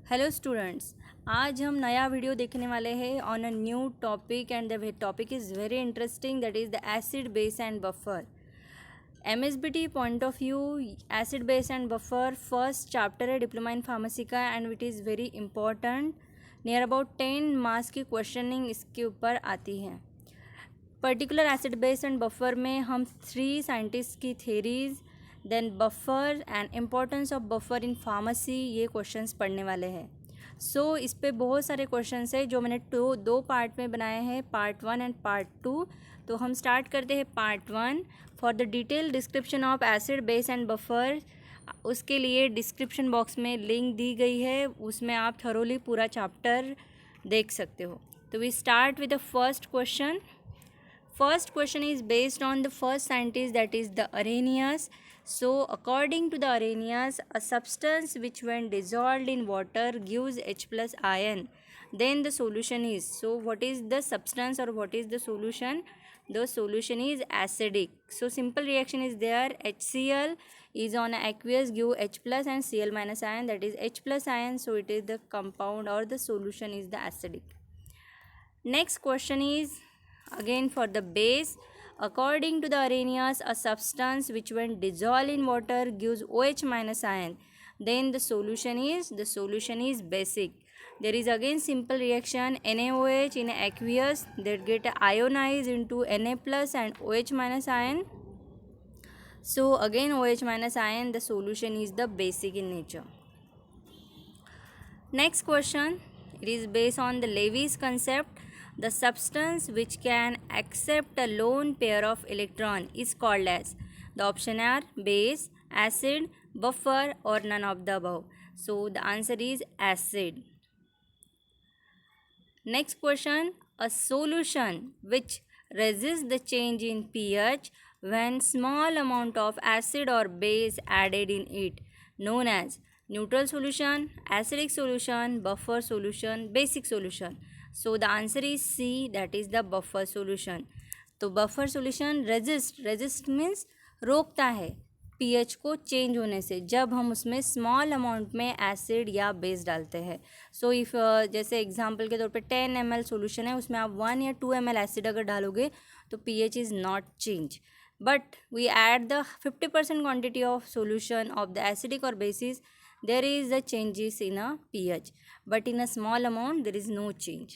Hello students. आज हम नया वीडियो देखने वाले हैं on a new topic and the topic is very interesting, that is the acid base and buffer. MSBT point of view, acid base and buffer first chapter है diploma in pharmacy का and it is very important. Near about 10 marks की questioning इसके ऊपर आती है। Particular acid base and buffer में हम 3 scientist की theories, then buffer and importance of buffer in pharmacy, ये क्वेश्चंस पढ़ने वाले हैं। इस पे बहुत सारे क्वेश्चंस हैं जो मैंने दो पार्ट में बनाए हैं, पार्ट 1 एंड पार्ट 2। तो हम स्टार्ट करते हैं part 1। For the detail description of acid base and buffer, उसके लिए डिस्क्रिप्शन बॉक्स में लिंक दी गई है, उसमें आप थरोली पूरा चैप्टर देख सकते हो। तो we start with the first question. First question is based on the first scientist, that is the Arrhenius. So according to the Arrhenius, a substance which when dissolved in water gives H plus ion, then the solution is, so what is the substance or what is the solution? The solution is acidic. So simple reaction is there, HCl is on aqueous give H plus and Cl minus ion, that is H plus ion, so it is the compound or the solution is the acidic. Next question is again for the base. According to the Arrhenius, a substance which when dissolved in water gives OH minus ion, then the solution is basic. There is again simple reaction, NaOH in aqueous that get ionized into Na plus and OH minus ion. So again OH minus ion, the solution is the basic in nature. Next question, it is based on the Levy's concept. The substance which can accept a lone pair of electron is called as, the option are base, acid, buffer or none of the above. So the answer is acid. Next question, a solution which resists the change in pH when small amount of acid or base added in it, known as neutral solution, acidic solution, buffer solution, basic solution. So the answer is C, that is the buffer solution. तो buffer solution resist means रोकता है pH को change होने से जब हम उसमें small amount में एसिड या बेस डालते हैं. इफ़ जैसे एग्जांपल के तौर पे 10 ml सॉल्यूशन है, उसमें आप 1 या 2 ml एसिड अगर डालोगे तो pH is not change. But we add the 50% quantity of solution of the acidic और basis, there is a changes in a pH, but in a small amount there is no change.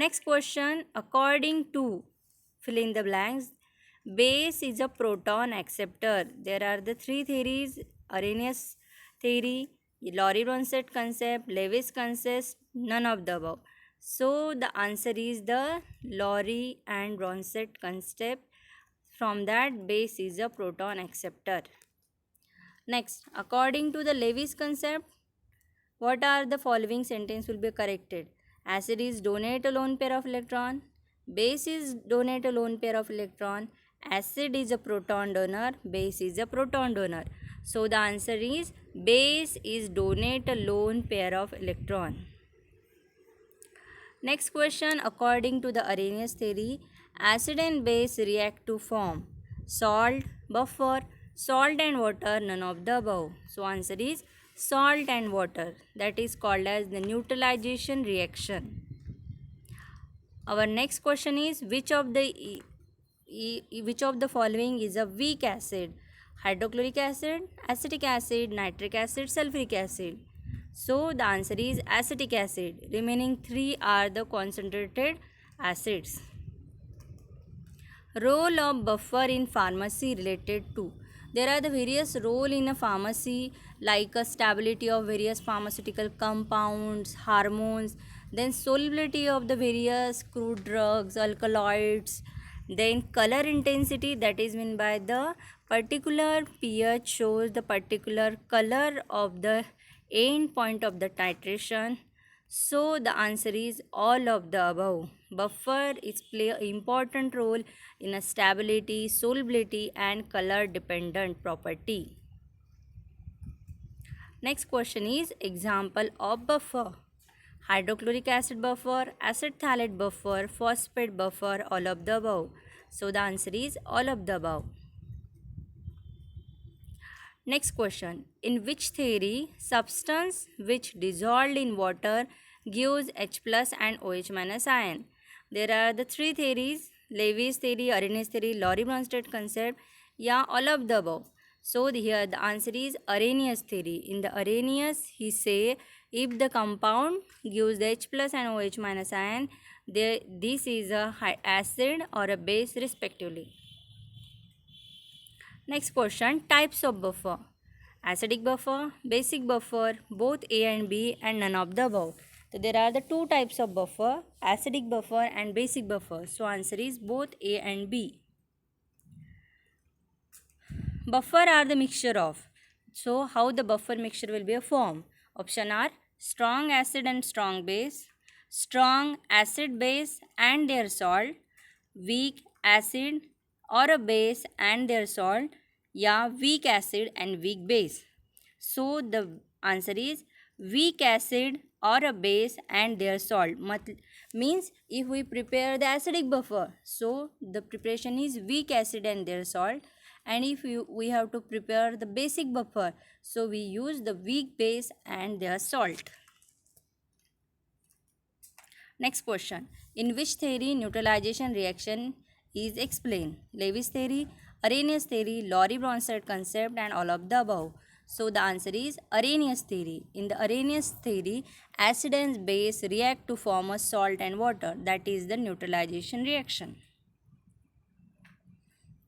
Next question, according to fill in the blanks, base is a proton acceptor. There are the 3 theories, Arrhenius theory, Laurie-Bronsted concept, Lewis concept, none of the above. So the answer is the Laurie and Bronsted concept. From that, base is a proton acceptor. Next, according to the Lewis concept, what are the following sentence will be corrected? Acid is donate a lone pair of electron. Base is donate a lone pair of electron. Acid is a proton donor. Base is a proton donor. So the answer is base is donate a lone pair of electron. Next question, according to the Arrhenius theory, acid and base react to form salt, buffer, salt and water, none of the above. So answer is salt and water. That is called as the neutralization reaction. Our next question is which of the following is a weak acid? Hydrochloric acid, acetic acid, nitric acid, sulfuric acid. So the answer is acetic acid. Remaining 3 are the concentrated acids. Role of buffer in pharmacy related to. There are the various role in a pharmacy like a stability of various pharmaceutical compounds, hormones, then solubility of the various crude drugs, alkaloids, then color intensity, that is meant by the particular pH shows the particular color of the end point of the titration. So the answer is all of the above. Buffer is play an important role in a stability, solubility and color dependent property. Next question is example of buffer. Hydrochloric acid buffer, acid phthalate buffer, phosphate buffer, all of the above. So the answer is all of the above. Next question. In which theory substance which dissolved in water gives H plus and OH minus ion? There are the three theories: Levy's theory, Arrhenius theory, Lorentz concept, yeah, all of the above. So here the answer is Arrhenius theory. In the Arrhenius, he say if the compound gives the H plus and OH minus ion, this is a acid or a base respectively. Next question, types of buffer. Acidic buffer, basic buffer, both A and B, and none of the above. So there are the two types of buffer, acidic buffer and basic buffer. So answer is both A and B. Buffer are the mixture of. So how the buffer mixture will be a form? Option are strong acid and strong base, strong acid base and their salt, weak acid or a base and their salt, yeah, weak acid and weak base. So the answer is weak acid or a base and their salt. Means if we prepare the acidic buffer, so the preparation is weak acid and their salt, and if we have to prepare the basic buffer, so we use the weak base and their salt. Next question. In which theory neutralization reaction is explained? Levy's theory, Arrhenius theory, Lorentz concept, and all of the above. So the answer is Arrhenius theory. In the Arrhenius theory, acid and base react to form a salt and water. That is the neutralization reaction.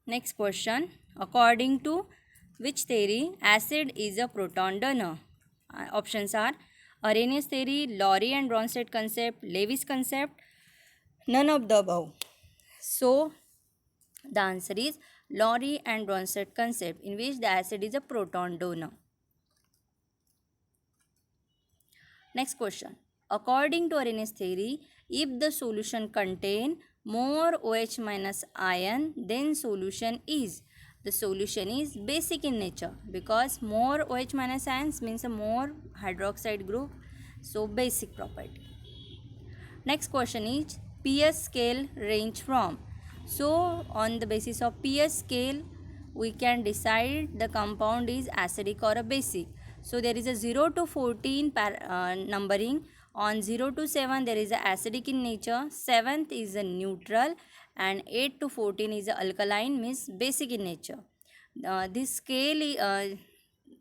Next question. According to which theory acid is a proton donor? Options are Arrhenius theory, Lorry and Bronsted concept, Levy's concept, none of the above. So the answer is Lorry and Bronsted concept, in which the acid is a proton donor. Next question. According to Arrhenius theory, if the solution contain more OH minus ion, then solution is. The solution is basic in nature, because more OH minus ions means a more hydroxide group. So basic property. Next question is pH scale range from. So on the basis of pH scale, we can decide the compound is acidic or a basic. So there is a 0 to 14 numbering. On 0 to 7 there is a acidic in nature, 7th is a neutral, and 8 to 14 is a alkaline, means basic in nature. This scale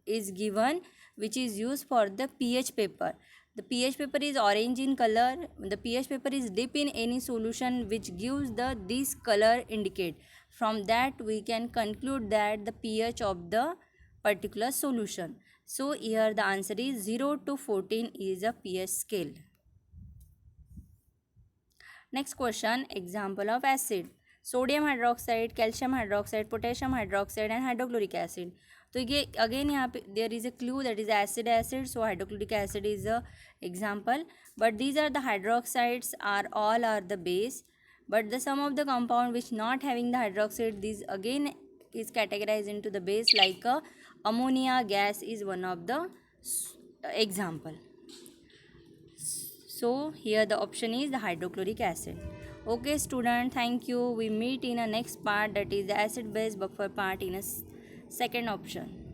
is given, which is used for the pH paper. The pH paper is orange in color. The pH paper is dip in any solution which gives this color indicate. From that we can conclude that the pH of the particular solution. So here the answer is 0 to 14 is a pH scale. Next question, example of acid. Sodium hydroxide, calcium hydroxide, potassium hydroxide and hydrochloric acid. तो ये again यहाँ पे there is a clue that is acid so hydrochloric acid is a example, but these are the hydroxides are all are the base, but the sum of the compound which not having the hydroxide, these again is categorized into the base, like ammonia gas is one of the example. So here the option is the hydrochloric acid. Okay student, thank you. We meet in a next part, that is the acid base buffer part, in a second option.